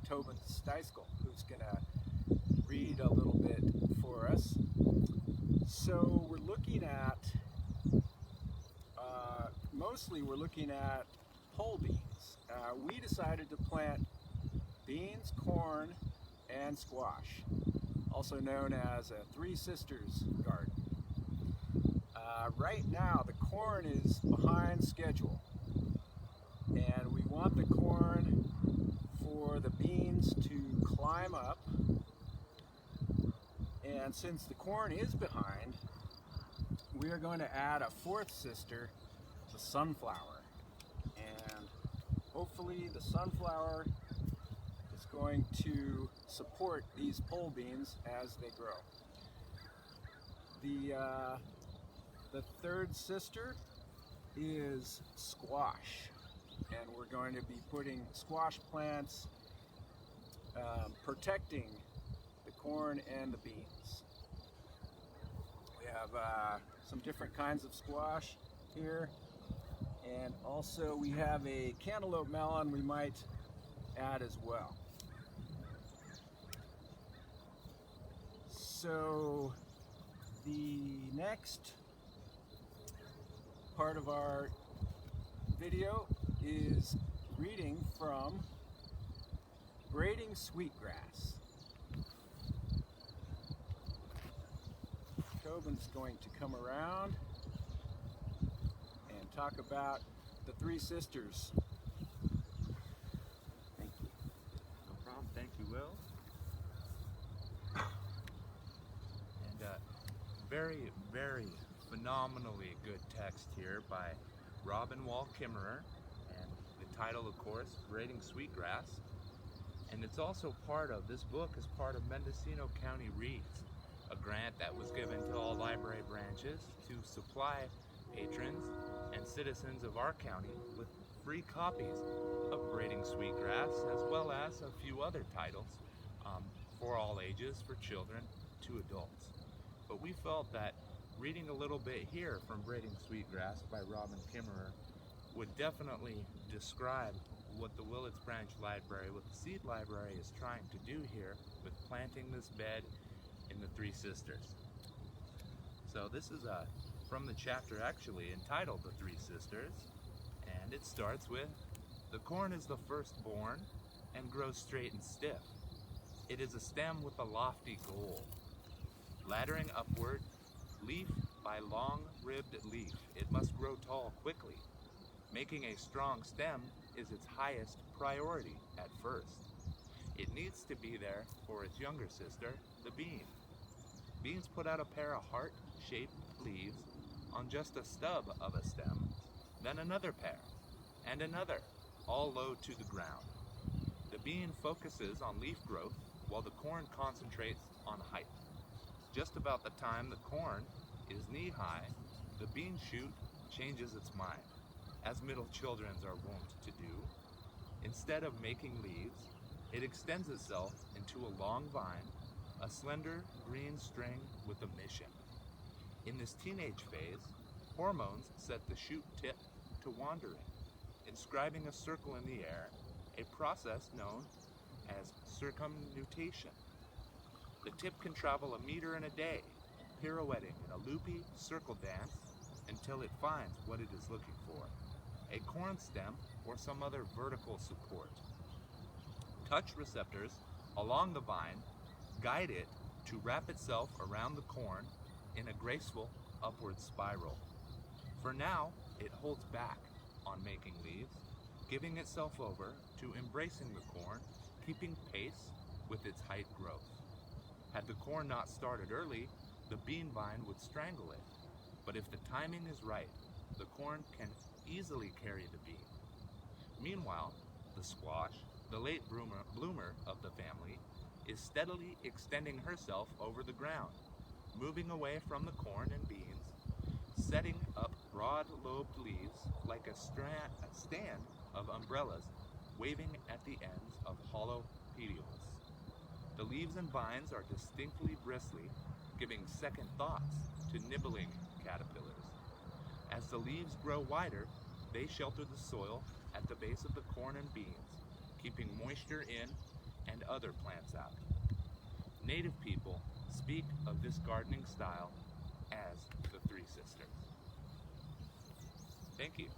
Tobin Steiskell, who's going to read a little bit for us. So we're looking at, mostly we're looking at pole beans. We decided to plant beans, corn, and squash, also known as a Three Sisters garden. Right now the corn is behind schedule, and we want the corn for the beans to climb up. And since the corn is behind, we are going to add a fourth sister, the sunflower. And hopefully the sunflower is going to support these pole beans as they grow. The third sister is squash, and we're going to be putting squash plants protecting the corn and the beans. We have some different kinds of squash here, and also we have a cantaloupe melon we might add as well. So the next part of our video is reading from Braiding Sweetgrass. Tobin's going to come around and talk about the Three Sisters. Thank you. No problem. Thank you, Will. And very, very phenomenally good text here by Robin Wall Kimmerer, and the title, of course, Braiding Sweetgrass. And it's also part of, this book is part of Mendocino County Reads, a grant that was given to all library branches to supply patrons and citizens of our county with free copies of Braiding Sweetgrass, as well as a few other titles for all ages, for children to adults. But we felt that reading a little bit here from Braiding Sweetgrass by Robin Kimmerer would definitely describe what the Willits Branch Library, what the Seed Library is trying to do here with planting this bed in the Three Sisters. So this is from the chapter actually entitled The Three Sisters, and it starts with, "The corn is the firstborn and grows straight and stiff. It is a stem with a lofty goal. Laddering upward, leaf by long-ribbed leaf, it must grow tall quickly. Making a strong stem is its highest priority at first. It needs to be there for its younger sister, the bean. Beans put out a pair of heart-shaped leaves on just a stub of a stem, then another pair, and another, all low to the ground. The bean focuses on leaf growth while the corn concentrates on height. Just about the time the corn is knee-high, the bean shoot changes its mind, as middle children are wont to do. Instead of making leaves, it extends itself into a long vine, a slender green string with a mission. In this teenage phase, hormones set the shoot tip to wandering, inscribing a circle in the air, a process known as circumnutation. The tip can travel a meter in a day, pirouetting in a loopy circle dance until it finds what it is looking for, a corn stem or some other vertical support. Touch receptors along the vine guide it to wrap itself around the corn in a graceful upward spiral. For now, it holds back on making leaves, giving itself over to embracing the corn, keeping pace with its height growth. Had the corn not started early, the bean vine would strangle it. But if the timing is right, the corn can easily carry the bean. Meanwhile, the squash, the late bloomer of the family, is steadily extending herself over the ground, moving away from the corn and beans, setting up broad-lobed leaves like a stand of umbrellas, waving at the ends of hollow petioles. The leaves and vines are distinctly bristly, giving second thoughts to nibbling caterpillars. As the leaves grow wider, they shelter the soil at the base of the corn and beans, keeping moisture in and other plants out. Native people speak of this gardening style as the Three Sisters. Thank you.